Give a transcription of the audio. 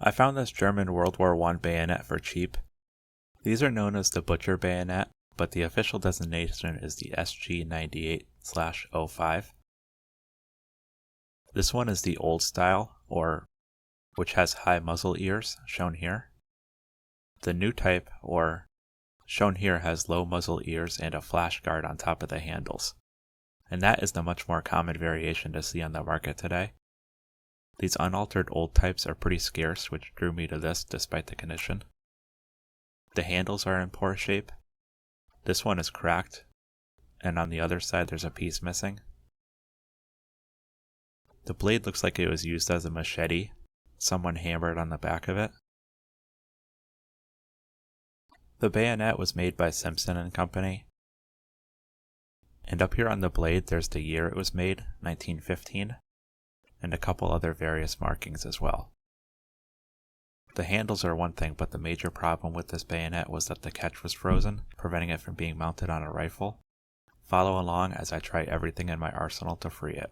I found this German World War I bayonet for cheap. These are known as the Butcher Bayonet, but the official designation is the SG98/05. This one is the old style, which has high muzzle ears, shown here. The new type, shown here, has low muzzle ears and a flash guard on top of the handles, and that is the much more common variation to see on the market today. These unaltered old types are pretty scarce, which drew me to this despite the condition. The handles are in poor shape. This one is cracked, and on the other side there's a piece missing. The blade looks like it was used as a machete. Someone hammered on the back of it. The bayonet was made by Simpson & Company. And up here on the blade there's the year it was made, 1915, and a couple other various markings as well. The handles are one thing, but the major problem with this bayonet was that the catch was frozen, preventing it from being mounted on a rifle. Follow along as I try everything in my arsenal to free it.